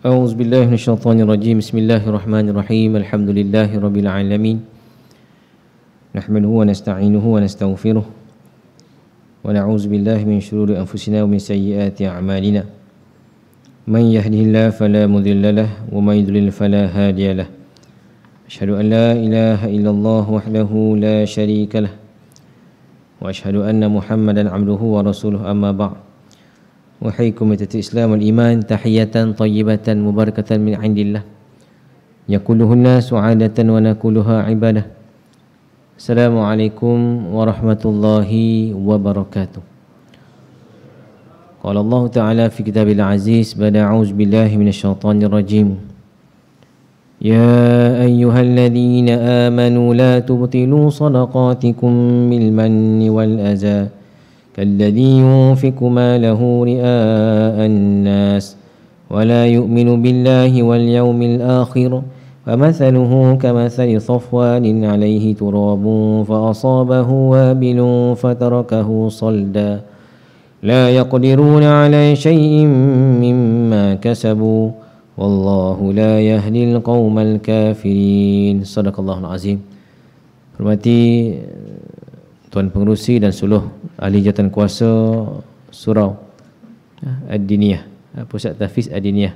أعوذ بالله من الشيطان الرجيم. بسم الله الرحمن الرحيم. الحمد لله رب العالمين. نحمده ونستعينه ونستغفره ونعوذ بالله من شرور أنفسنا ومن سيئات أعمالنا. من يهده الله فلا مضل له ومن يضلل فلا هادي له. أشهد أن لا إله إلا الله وحده لا شريك له وأشهد أن محمدا عبده ورسوله. أما بعد. Wahai komunitas Islam wal iman, tahiyatan tayyibatan mubarakatan min indillah, yakuluhunna su'adatan wa nakuluha ibadah. Assalamualaikum warahmatullahi wabarakatuh. Qala Allah Ta'ala fi kitabil aziz, ba'da a'udzu billahi minasyaitonir rajim. Ya ayyuhalladzina amanu la tubtilu shadaqatikum bil manni wal adza كالذي ينفق ماله رئاء الناس ولا يؤمن بالله واليوم الآخر فمثله كمثل صفوان عليه تراب فأصابه وابل فتركه صلدا لا يقدرون على شيء مما كسبوا والله لا يهدي القوم الكافرين. صدق الله العظيم. Hormati Tuan Pengerusi dan seluruh ahli jawatan kuasa Surau Ad-Diniyah, Pusat Tahfiz Ad-Diniyah.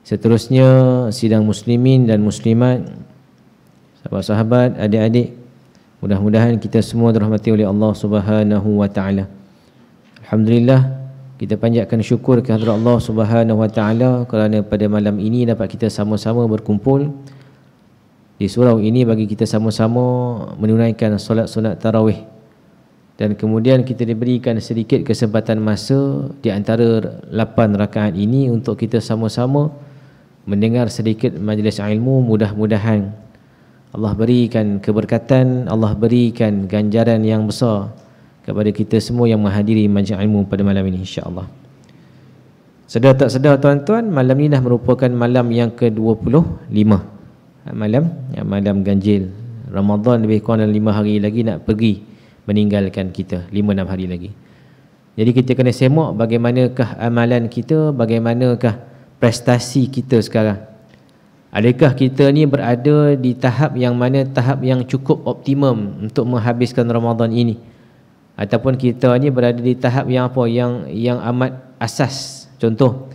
Seterusnya sidang muslimin dan muslimat, sahabat-sahabat, adik-adik, mudah-mudahan kita semua dirahmati oleh Allah Subhanahu wa taala. Alhamdulillah, kita panjatkan syukur kehadrat Allah Subhanahu wa taala kerana pada malam ini dapat kita sama-sama berkumpul di surau ini bagi kita sama-sama menunaikan solat sunat tarawih, dan kemudian kita diberikan sedikit kesempatan masa di antara 8 rakaat ini untuk kita sama-sama mendengar sedikit majlis ilmu. Mudah-mudahan Allah berikan keberkatan, Allah berikan ganjaran yang besar kepada kita semua yang menghadiri majlis ilmu pada malam ini, insya-Allah. Sedar tak sedar tuan-tuan, malam ini dah merupakan malam yang ke-25. Malam ganjil Ramadan, lebih kurang dalam 5 hari lagi nak pergi meninggalkan kita, 5-6 hari lagi. Jadi kita kena semak bagaimanakah amalan kita, bagaimanakah prestasi kita sekarang. Adakah kita ni berada di tahap yang mana, tahap yang cukup optimum untuk menghabiskan Ramadan ini, ataupun kita ni berada di tahap yang apa, yang amat asas. Contoh,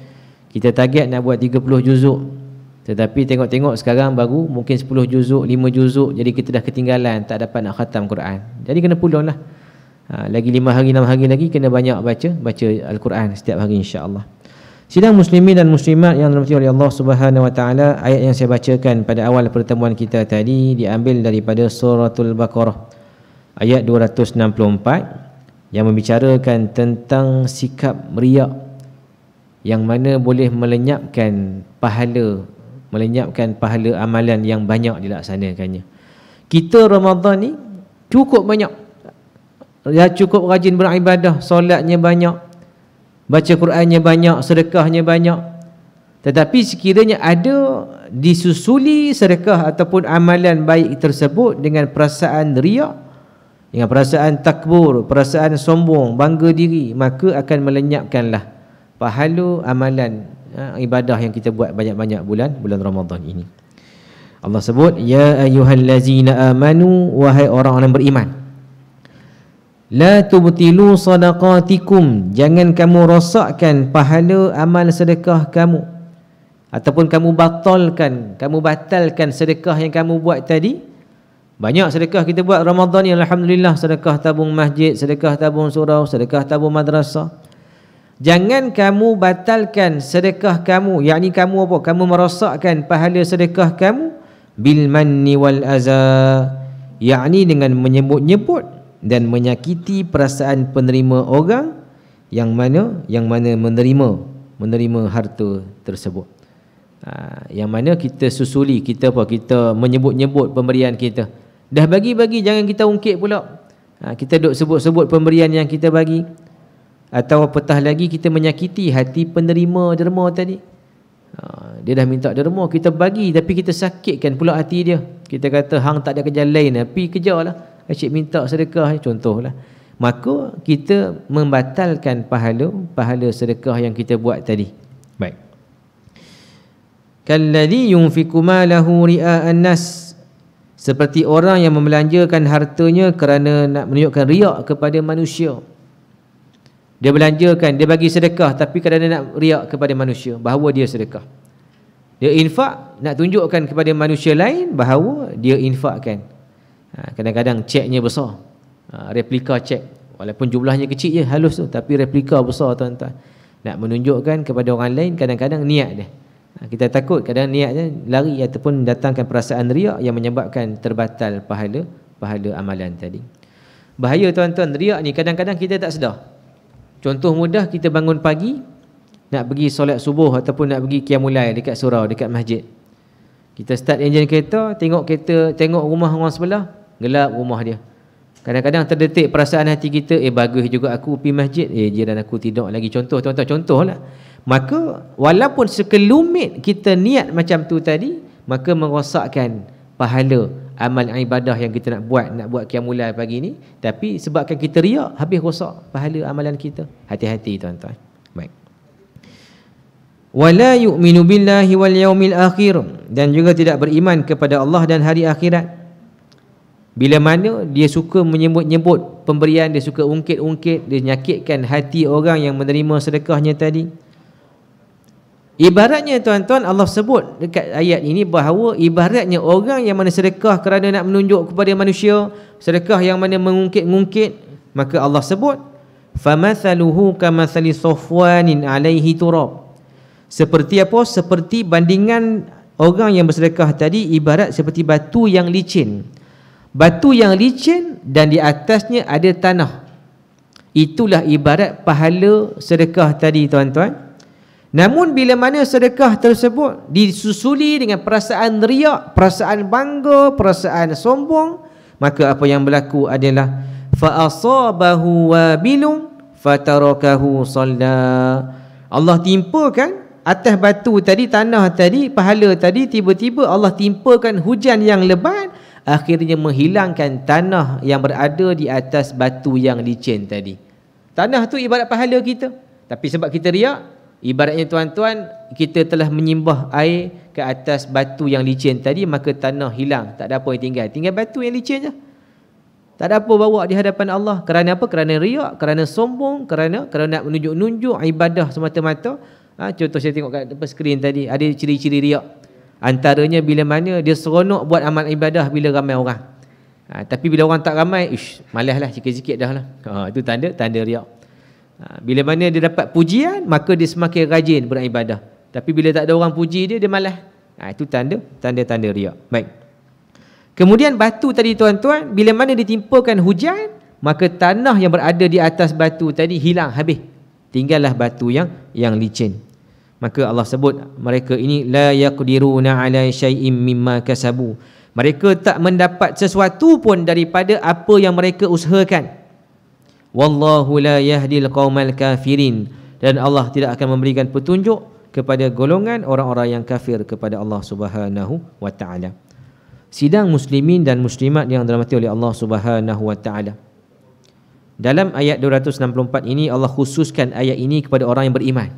kita target nak buat 30 juzuk, tetapi tengok-tengok sekarang baru mungkin 10 juzuk, 5 juzuk, jadi kita dah ketinggalan, tak dapat nak khatam Quran. Jadi kena pulanglah. Lagi 5 hari, 6 hari lagi kena banyak baca Al-Quran setiap hari, insya-Allah. Sidang muslimin dan muslimat yang dirahmati oleh Allah Subhanahu wa taala, ayat yang saya bacakan pada awal pertemuan kita tadi diambil daripada suratul Baqarah ayat 264 yang membicarakan tentang sikap riak yang mana boleh melenyapkan pahala amalan yang banyak dilaksanakannya. Kita Ramadan ni cukup banyak, cukup rajin beribadah, solatnya banyak, baca Qurannya banyak, sedekahnya banyak. Tetapi sekiranya ada disusuli sedekah ataupun amalan baik tersebut dengan perasaan riak, dengan perasaan takbur, perasaan sombong, bangga diri, maka akan melenyapkanlah pahala amalan ibadah yang kita buat banyak-banyak bulan Ramadan ini. Allah sebut, ya ayyuhallazina amanu, wahai orang-orang beriman, la tubtilu sadaqatikum, jangan kamu rosakkan pahala amal sedekah kamu, ataupun kamu batalkan sedekah yang kamu buat tadi. Banyak sedekah kita buat Ramadan ni, alhamdulillah, sedekah tabung masjid, sedekah tabung surau, sedekah tabung madrasah. Jangan kamu batalkan sedekah kamu, yakni kamu apa? Kamu merosakkan pahala sedekah kamu bil manni wal aza, yakni dengan menyebut-nyebut dan menyakiti perasaan penerima orang yang mana menerima harta tersebut. Yang mana kita susuli, kita menyebut-nyebut pemberian kita. Dah bagi-bagi, jangan kita ungkit pula. Kita duk sebut-sebut pemberian yang kita bagi. Atau apatah lagi, kita menyakiti hati penerima derma tadi. Dia dah minta derma, kita bagi, tapi kita sakitkan pula hati dia. Kita kata, hang tak ada kerja lain, pergi kerja lah, asyik minta sedekah, contohlah. Maka kita membatalkan pahala sedekah yang kita buat tadi. Baik. kalladzi yunfiqu malahu ria'an nas, seperti orang yang membelanjakan hartanya kerana nak menunjukkan riak kepada manusia. Dia belanjakan, dia bagi sedekah tapi kerana nak riak kepada manusia bahawa dia sedekah. Dia infak nak tunjukkan kepada manusia lain bahawa dia infakkan. Kadang-kadang ceknya besar, replika cek, walaupun jumlahnya kecil je, halus tu, tapi replika besar tuan-tuan. Nak menunjukkan kepada orang lain, kadang-kadang niat dia. Kita takut kadang niatnya lari ataupun datangkan perasaan riak yang menyebabkan terbatal pahala amalan tadi. Bahaya tuan-tuan, riak ni kadang-kadang kita tak sedar. Contoh mudah, kita bangun pagi nak pergi solat subuh ataupun nak pergi qiyamul lail dekat surau, dekat masjid. Kita start enjin kereta, tengok rumah orang sebelah, gelap rumah dia. Kadang-kadang terdetik perasaan hati kita, bagus juga aku pergi masjid, jiran aku tidur lagi. Contoh tuan-tuan, contohlah. Maka walaupun sekelumit kita niat macam tu tadi, maka merosakkan pahala amal ibadah yang kita nak buat qiyamul lail pagi ni. Tapi sebabkan kita riak, habis rosak pahala amalan kita. Hati-hati tuan-tuan. Baik. Wala yu'minu billahi wal yaumil akhir, dan juga tidak beriman kepada Allah dan hari akhirat. Bila mana dia suka menyebut-nyebut pemberian, dia suka ungkit-ungkit, dia nyakitkan hati orang yang menerima sedekahnya tadi. Ibaratnya tuan-tuan, Allah sebut dekat ayat ini bahawa ibaratnya orang yang mana sedekah kerana nak menunjuk kepada manusia, sedekah yang mana mengungkit-ungkit, maka Allah sebut famathaluhu kamathali safwanin alaihi turab. Seperti apa? Seperti bandingan orang yang bersedekah tadi ibarat seperti batu yang licin. Batu yang licin dan di atasnya ada tanah. Itulah ibarat pahala sedekah tadi tuan-tuan. Namun bila mana sedekah tersebut disusuli dengan perasaan riak, perasaan bangga, perasaan sombong, maka apa yang berlaku adalah fa asabahu wabilun fatarakahu salla. Allah timpakan atas batu tadi, tanah tadi, pahala tadi, tiba-tiba Allah timpakan hujan yang lebat, akhirnya menghilangkan tanah yang berada di atas batu yang licin tadi. Tanah tu ibarat pahala kita, tapi sebab kita riak, ibaratnya tuan-tuan, kita telah menyimbah air ke atas batu yang licin tadi, maka tanah hilang, tak ada apa yang tinggal batu yang licin je. Tak ada apa bawa di hadapan Allah. Kerana apa? Kerana riak, kerana sombong, kerana nak menunjuk-nunjuk ibadah semata-mata. Contoh saya tengok kat depan skrin tadi, ada ciri-ciri riak. Antaranya bila mana dia seronok buat amal ibadah bila ramai orang. Tapi bila orang tak ramai, malaslah, sikit-sikit dah lah. Itu tanda riak. Bila mana dia dapat pujian, maka dia semakin rajin beribadah. Tapi bila tak ada orang puji dia malas. Itu tanda riak. Baik. Kemudian batu tadi tuan-tuan, bila mana ditimpakan hujan, maka tanah yang berada di atas batu tadi hilang habis. Tinggallah batu yang licin. Maka Allah sebut mereka ini la yaqdiruna ala syai'im mimma kasabu. Mereka tak mendapat sesuatu pun daripada apa yang mereka usahakan. Wallahu la yahdil qaumal kafirin, dan Allah tidak akan memberikan petunjuk kepada golongan orang-orang yang kafir kepada Allah Subhanahu wa taala. Sidang muslimin dan muslimat yang dirahmati oleh Allah Subhanahu wa taala. Dalam ayat 264 ini Allah khususkan ayat ini kepada orang yang beriman.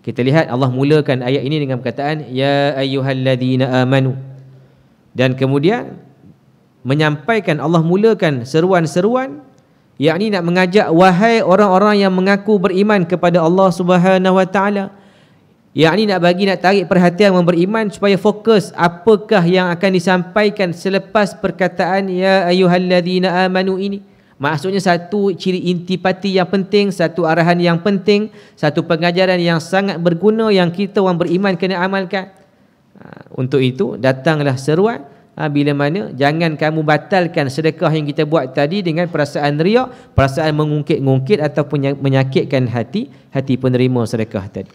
Kita lihat Allah mulakan ayat ini dengan perkataan ya ayyuhalladzina amanu, dan kemudian menyampaikan, Allah mulakan seruan-seruan, yakni nak mengajak wahai orang-orang yang mengaku beriman kepada Allah Subhanahu wa taala, yakni nak tarik perhatian orang beriman supaya fokus apakah yang akan disampaikan selepas perkataan ya ayyuhalladzina amanu ini. Maksudnya satu ciri intipati yang penting, satu arahan yang penting, satu pengajaran yang sangat berguna yang kita orang beriman kena amalkan. Untuk itu datanglah seruan, bila mana jangan kamu batalkan sedekah yang kita buat tadi dengan perasaan riak, perasaan mengungkit-ungkit ataupun menyakitkan hati penerima sedekah tadi.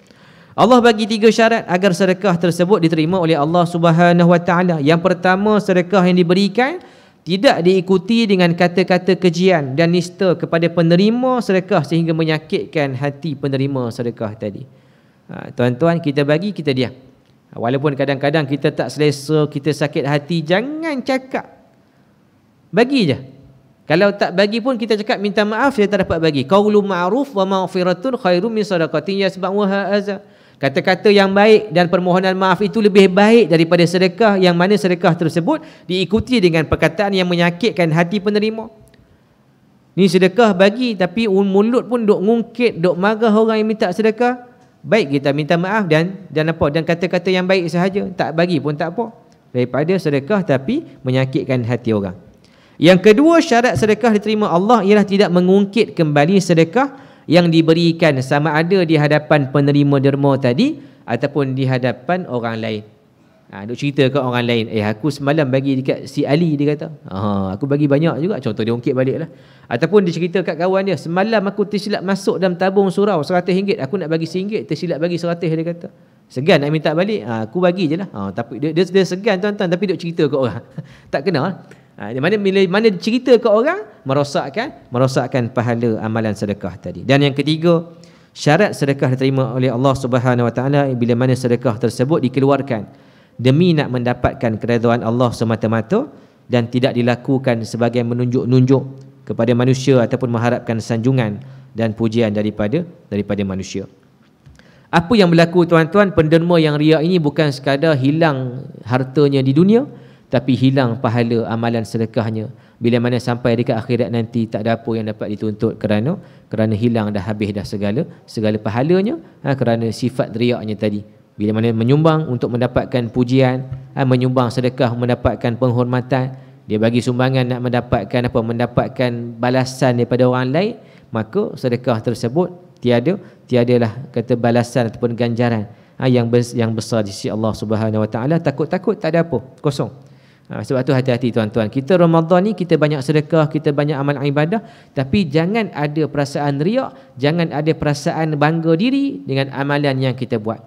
Allah bagi 3 syarat agar sedekah tersebut diterima oleh Allah Subhanahu wa taala. Yang pertama, sedekah yang diberikan tidak diikuti dengan kata-kata kejian dan nista kepada penerima sedekah sehingga menyakitkan hati penerima sedekah tadi. Tuan-tuan, kita bagi, kita diam. Walaupun kadang-kadang kita tak selesa, kita sakit hati, jangan cakap. Bagi je. Kalau tak bagi pun kita cakap minta maaf, saya tak dapat bagi. Qaulun ma'ruf wa maghfiratun khairum min sadaqatin yasba'uha adza. Kata-kata yang baik dan permohonan maaf itu lebih baik daripada sedekah yang mana sedekah tersebut diikuti dengan perkataan yang menyakitkan hati penerima. Ni sedekah bagi tapi mulut pun duk ngungkit, duk marah orang yang minta sedekah. Baik kita minta maaf dan kata-kata yang baik sahaja, tak bagi pun tak apa, daripada sedekah tapi menyakitkan hati orang. Yang kedua, syarat sedekah diterima Allah ialah tidak mengungkit kembali sedekah yang diberikan, sama ada di hadapan penerima derma tadi ataupun di hadapan orang lain. Duk cerita ke orang lain, aku semalam bagi dekat si Ali, dia kata, aku bagi banyak juga, contoh dia ungkit balik lah. Ataupun dia cerita kat kawan dia, semalam aku tersilap masuk dalam tabung surau RM100, aku nak bagi RM1, tersilap bagi RM100, dia kata. Segan nak minta balik, aku bagi je lah. Tapi dia segan tuan-tuan, tapi duk cerita ke orang. Tak kenal. Mana cerita ke orang, merosakkan pahala amalan sedekah tadi. Dan yang ketiga, syarat sedekah diterima oleh Allah Subhanahu Wa Taala bila mana sedekah tersebut dikeluarkan demi nak mendapatkan keredaan Allah semata-mata dan tidak dilakukan sebagai menunjuk-nunjuk kepada manusia ataupun mengharapkan sanjungan dan pujian daripada manusia. Apa yang berlaku tuan-tuan, penderma yang riak ini bukan sekadar hilang hartanya di dunia, tapi hilang pahala amalan sedekahnya. Bila mana sampai dekat akhirat nanti tak ada apa yang dapat dituntut kerana hilang dah, habis dah segala pahalanya, kerana sifat riaknya tadi. Bila mana menyumbang untuk mendapatkan pujian, menyumbang sedekah mendapatkan penghormatan, dia bagi sumbangan nak mendapatkan balasan daripada orang lain, maka sedekah tersebut tiadalah kata balasan ataupun ganjaran yang besar di sisi Allah Subhanahu Wa Taala. Takut-takut tak ada apa, kosong. Sebab tu hati-hati tuan-tuan, kita Ramadan ni kita banyak sedekah, kita banyak amal ibadah, tapi jangan ada perasaan riak, jangan ada perasaan bangga diri dengan amalan yang kita buat.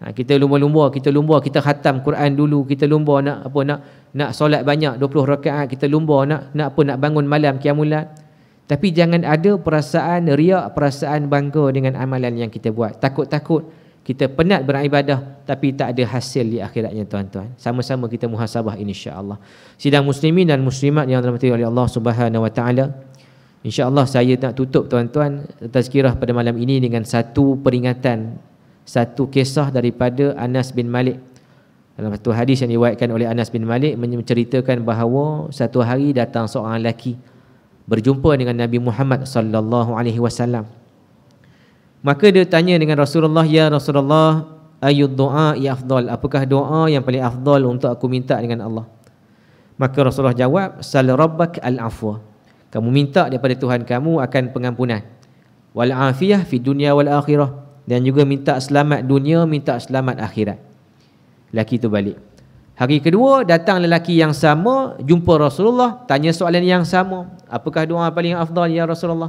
Kita lumba-lumba, kita khatam Quran dulu, kita lumba nak solat banyak 20 rakaat, kita lumba nak bangun malam qiyamul lail. Tapi jangan ada perasaan riak, perasaan bangga dengan amalan yang kita buat. Takut-takut kita penat beribadah tapi tak ada hasil di akhiratnya tuan-tuan. Sama-sama kita muhasabah insya-Allah. Sidang muslimin dan muslimat yang dirahmati oleh Allah Subhanahu Wa Taala. Insya-Allah saya nak tutup tuan-tuan tazkirah pada malam ini dengan satu peringatan, satu kisah daripada Anas bin Malik. Dalam satu hadis yang diriwayatkan oleh Anas bin Malik menceritakan bahawa satu hari datang seorang lelaki berjumpa dengan Nabi Muhammad sallallahu alaihi wasallam. Maka dia tanya dengan Rasulullah, ya Rasulullah, ayyud du'a ya afdal, apakah doa yang paling afdal untuk aku minta dengan Allah? Maka Rasulullah jawab, sal rabbak al-afwa, kamu minta daripada Tuhan kamu akan pengampunan, wal afiyah fi dunya wal akhirah, dan juga minta selamat dunia, minta selamat akhirat. Lelaki itu balik. Hari kedua datang lelaki yang sama, jumpa Rasulullah, tanya soalan yang sama, apakah doa paling afdal ya Rasulullah?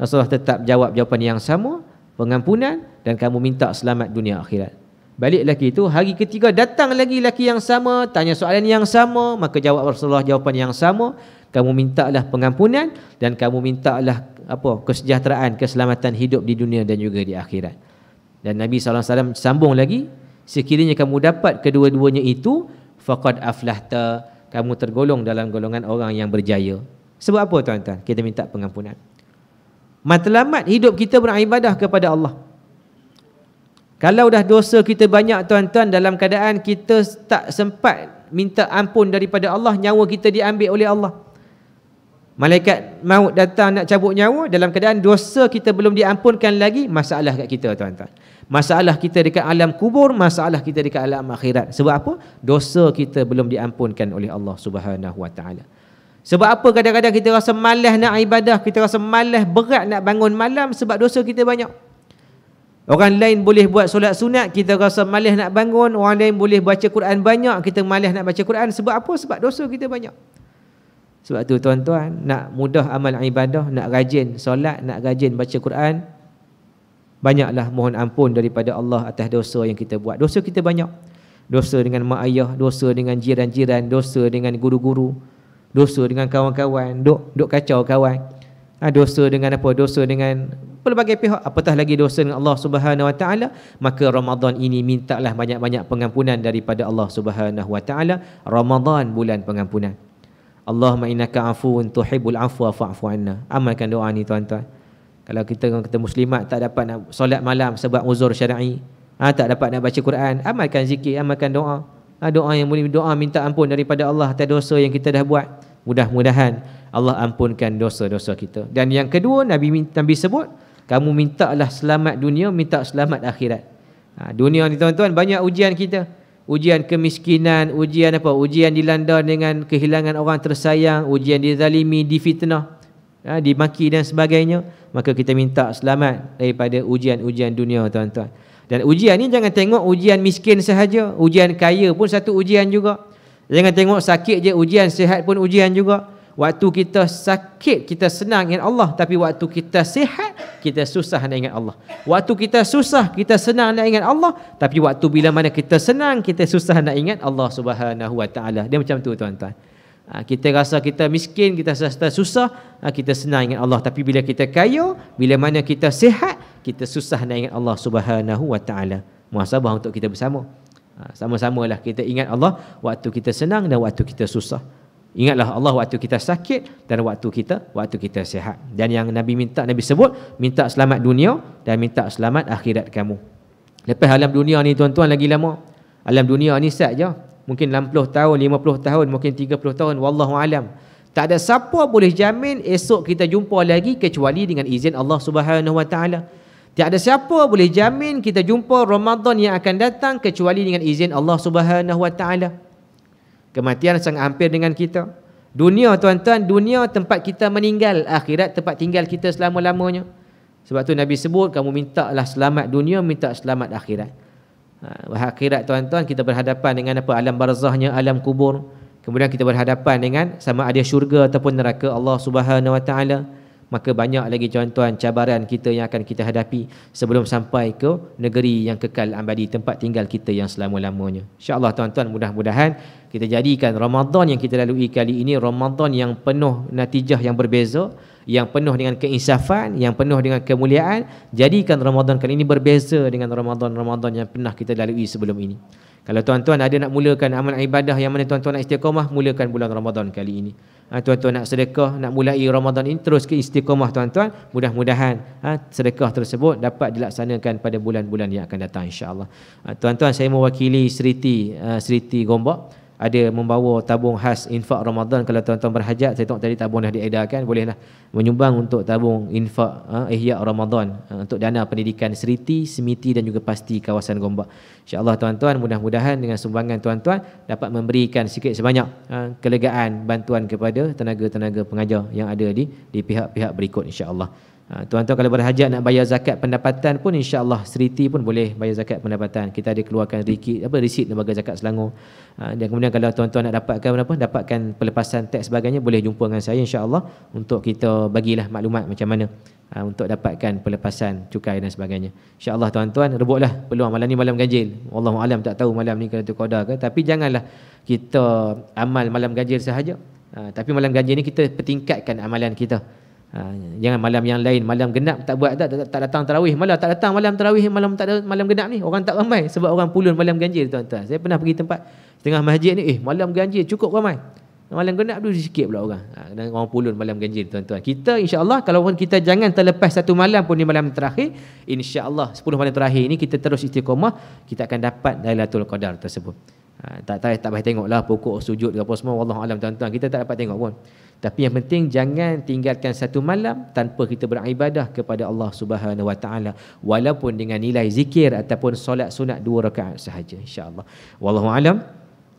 Rasulullah tetap jawab jawapan yang sama, pengampunan dan kamu minta selamat dunia akhirat. Balik lelaki itu, hari ketiga datang lagi lelaki yang sama, tanya soalan yang sama, maka jawab Rasulullah jawapan yang sama, kamu mintalah pengampunan dan kamu mintalah kesejahteraan, keselamatan hidup di dunia dan juga di akhirat. Dan Nabi SAW sambung lagi, sekiranya kamu dapat kedua-duanya itu, faqad aflahta, kamu tergolong dalam golongan orang yang berjaya. Sebab apa tuan-tuan? Kita minta pengampunan. Matlamat hidup kita beribadah kepada Allah. Kalau dah dosa kita banyak tuan-tuan, dalam keadaan kita tak sempat minta ampun daripada Allah, nyawa kita diambil oleh Allah. Malaikat maut datang nak cabut nyawa, dalam keadaan dosa kita belum diampunkan lagi, masalah kat kita tuan-tuan. Masalah kita dekat alam kubur, masalah kita dekat alam akhirat. Sebab apa? Dosa kita belum diampunkan oleh Allah Subhanahu Wa Taala. Sebab apa kadang-kadang kita rasa malas nak ibadah, kita rasa malas berat nak bangun malam sebab dosa kita banyak. Orang lain boleh buat solat sunat, kita rasa malas nak bangun. Orang lain boleh baca Quran banyak, kita malas nak baca Quran. Sebab apa? Sebab dosa kita banyak. Sebab tu tuan-tuan, nak mudah amal ibadah, nak rajin solat, nak rajin baca Quran, banyaklah mohon ampun daripada Allah atas dosa yang kita buat. Dosa kita banyak. Dosa dengan mak ayah, dosa dengan jiran-jiran, dosa dengan guru-guru, dosa dengan kawan-kawan, duk kacau kawan. Dosa dengan apa? Dosa dengan pelbagai pihak, apatah lagi dosa dengan Allah Subhanahu Wa Taala. Maka Ramadan ini mintalah banyak-banyak pengampunan daripada Allah Subhanahu Wa Taala. Ramadan bulan pengampunan. Allahumma innaka afuwun tuhibbul afwa fa'fu anna. Amalkan doa ni tuan-tuan. Kalau kita muslimat tak dapat nak solat malam sebab uzur syar'i, Tak dapat nak baca Quran, amalkan zikir, amalkan doa. Doa yang boleh, doa minta ampun daripada Allah atas dosa yang kita dah buat. Mudah-mudahan Allah ampunkan dosa-dosa kita. Dan yang kedua, Nabi sebut, kamu mintalah selamat dunia, minta selamat akhirat. Dunia ni tuan-tuan banyak ujian kita. Ujian kemiskinan, ujian apa? Ujian dilanda dengan kehilangan orang tersayang, ujian dizalimi, difitnah, dimaki dan sebagainya. Maka kita minta selamat daripada ujian-ujian dunia, tuan-tuan. Dan ujian ni jangan tengok ujian miskin sahaja, ujian kaya pun satu ujian juga. Jangan tengok sakit je ujian, sihat pun ujian juga. Waktu kita sakit kita senang ingat Allah, tapi waktu kita sihat kita susah nak ingat Allah. Waktu kita susah kita senang nak ingat Allah, tapi waktu bila mana kita senang kita susah nak ingat Allah Subhanahu Wa Taala. Dia macam tu, tuan-tuan. Kita rasa kita miskin, kita rasa susah, kita senang ingat Allah. Tapi bila kita kaya, bila mana kita sihat, kita susah nak ingat Allah Subhanahu Wa Taala. Muhasabah untuk kita bersama. Sama-samalah kita ingat Allah waktu kita senang dan waktu kita susah. Ingatlah Allah waktu kita sakit dan waktu kita sihat. Dan yang Nabi sebut, minta selamat dunia dan minta selamat akhirat kamu. Lepas alam dunia ni, tuan-tuan, lagi lama. Alam dunia ni saja mungkin 60 tahun, 50 tahun, mungkin 30 tahun, wallahu alam. Tak ada siapa boleh jamin esok kita jumpa lagi kecuali dengan izin Allah Subhanahu Wa Taala. Tiada siapa boleh jamin kita jumpa Ramadan yang akan datang kecuali dengan izin Allah Subhanahu Wa Taala. Kematian sangat hampir dengan kita. Dunia, tuan-tuan, dunia tempat kita meninggal, akhirat tempat tinggal kita selama-lamanya. Sebab tu Nabi sebut, kamu mintalah selamat dunia, minta selamat akhirat. Akhirat, tuan-tuan, kita berhadapan dengan apa? Alam barzahnya, alam kubur. Kemudian kita berhadapan dengan sama ada syurga ataupun neraka Allah Subhanahu Wa Taala. Maka banyak lagi, tuan-tuan, cabaran kita yang akan kita hadapi sebelum sampai ke negeri yang kekal abadi, tempat tinggal kita yang selama-lamanya. InsyaAllah, tuan-tuan, mudah-mudahan kita jadikan Ramadan yang kita lalui kali ini Ramadan yang penuh natijah yang berbeza, yang penuh dengan keinsafan, yang penuh dengan kemuliaan. Jadikan Ramadan kali ini berbeza dengan Ramadan-Ramadan yang pernah kita lalui sebelum ini. Kalau tuan-tuan ada nak mulakan amal ibadah yang mana tuan-tuan nak istiqamah, mulakan bulan Ramadan kali ini. Tuan-tuan nak sedekah, nak mulai Ramadan ini, terus ke istiqamah, tuan-tuan. Mudah-mudahan sedekah tersebut dapat dilaksanakan pada bulan-bulan yang akan datang, insya-Allah. Tuan-tuan, saya mewakili Seriti Gombak, ada membawa tabung khas infak Ramadan. Kalau tuan-tuan berhajat, saya tengok tadi tabung dah diedarkan, bolehlah menyumbang untuk tabung infak Ihya Ramadan untuk dana pendidikan Seriti, Semiti dan juga Pasti kawasan Gombak. InsyaAllah, tuan-tuan, mudah-mudahan dengan sumbangan tuan-tuan dapat memberikan sikit sebanyak kelegaan, bantuan kepada tenaga-tenaga pengajar yang ada di pihak-pihak berikut, insya-Allah. Tuan-tuan kalau berhajat nak bayar zakat pendapatan pun, insya-Allah Seriti pun boleh bayar zakat pendapatan. Kita ada keluarkan resit lembaga zakat Selangor. Dan kemudian kalau tuan-tuan nak dapatkan pelepasan teks sebagainya, boleh jumpa dengan saya, insya-Allah, untuk kita bagilah maklumat macam mana untuk dapatkan pelepasan cukai dan sebagainya. InsyaAllah, tuan-tuan, rebutlah peluang. Malam ni malam ganjil. Wallahu alam, tak tahu malam ni Lailatul Qadar ke, tapi janganlah kita amal malam ganjil sahaja. Tapi malam ganjil ni kita pertingkatkan amalan kita. Jangan malam yang lain, malam genap tak buat, tak datang tarawih, malah tak datang malam tarawih, malam genap ni orang tak ramai sebab orang pulun malam ganjil, tuan-tuan. Saya pernah pergi tempat tengah masjid ni, malam ganjil cukup ramai, malam genap tu sikit pula orang. Dan orang pulun malam ganjil, tuan-tuan. Kita, insya-Allah, kalau kita jangan terlepas satu malam pun di malam terakhir, insya-Allah 10 malam terakhir ni kita terus istiqamah, kita akan dapat Lailatul Qadar tersebut. Tak payah tengoklah pokok sujud ke apa semua, wallahu alam, tuan-tuan, kita tak dapat tengok pun. Tapi yang penting jangan tinggalkan satu malam tanpa kita beribadah kepada Allah Subhanahu Wa Taala, walaupun dengan nilai zikir ataupun solat sunat 2 rakaat sahaja, insya-Allah. Wallahu alam.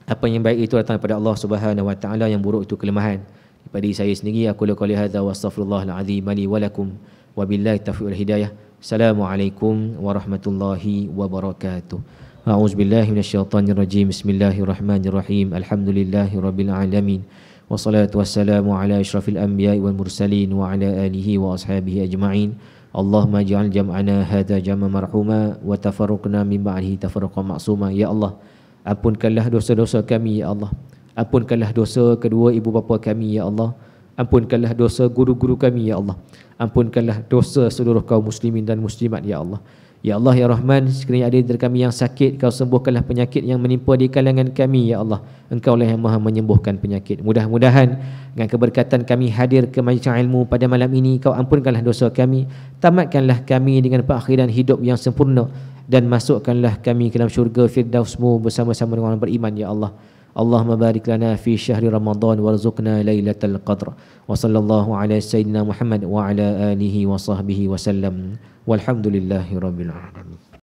Apa yang baik itu datang daripada Allah Subhanahu Wa Taala, yang buruk itu kelemahan daripada saya sendiri. Aku qouli hadza wa astaghfirullahal azim li wa lakum wa billahi taufiq wal hidayah. Assalamualaikum warahmatullahi wabarakatuh. A'udzubillahi minasyaitonir rajim. Bismillahirrahmanirrahim. Alhamdulillahirabbil alamin. Wassalatu wassalamu ala asyrafil anbiya'i wal mursalin wa ala alihi wa ashabihi ajma'in. Allahumma ij'al jam'ana hadza jam'an marhuma wa tafarruqna min ba'dihi tafarruqan ma'suma. Ya Allah, ampunkanlah dosa-dosa kami, ya Allah. Ampunkanlah dosa kedua ibu bapa kami, ya Allah. Ampunkanlah dosa guru-guru kami, ya Allah. Ampunkanlah dosa seluruh kaum muslimin dan muslimat, ya Allah. Ya Allah, ya Rahman, sekiranya ada dari kami yang sakit, Kau sembuhkanlah penyakit yang menimpa di kalangan kami, ya Allah. Engkau lah yang maha menyembuhkan penyakit. Mudah-mudahan dengan keberkatan kami hadir ke majlis ilmu pada malam ini, Kau ampunkanlah dosa kami, tamatkanlah kami dengan perakhiran hidup yang sempurna, dan masukkanlah kami ke dalam syurga firdausmu bersama-sama dengan orang beriman ya Allah. Allahumma barik lana fi syahri Ramadan warzuqna lailatal qadr. Wa sallallahu ala sayyidina Muhammad wa ala alihi wa sahbihi wa sallam. Walhamdulillahi rabbil alamin.